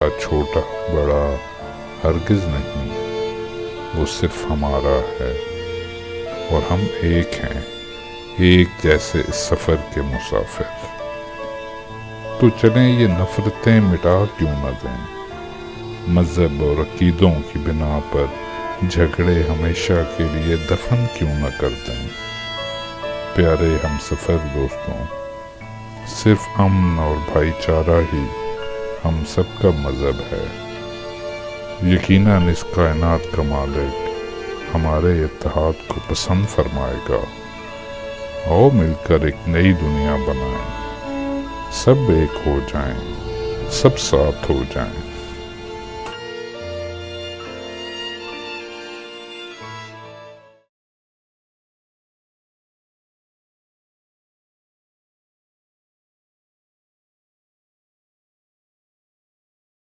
چھوٹا بڑا ہرگز نہیں، وہ صرف ہمارا ہے، اور ہم ایک ہیں، ایک جیسے اس سفر کے مسافر۔ تو چلیں یہ نفرتیں مٹا کیوں نہ دیں، مذہب اور عقیدوں کی بنا پر جھگڑے ہمیشہ کے لیے دفن کیوں نہ کر دیں۔ پیارے ہم سفر دوستوں، صرف امن اور بھائی چارہ ہی ہم سب کا مذہب ہے۔ یقیناً اس کائنات کا مالک ہمارے اتحاد کو پسند فرمائے گا۔ آؤ مل کر ایک نئی دنیا بنائیں، سب ایک ہو جائیں، سب ساتھ ہو جائیں۔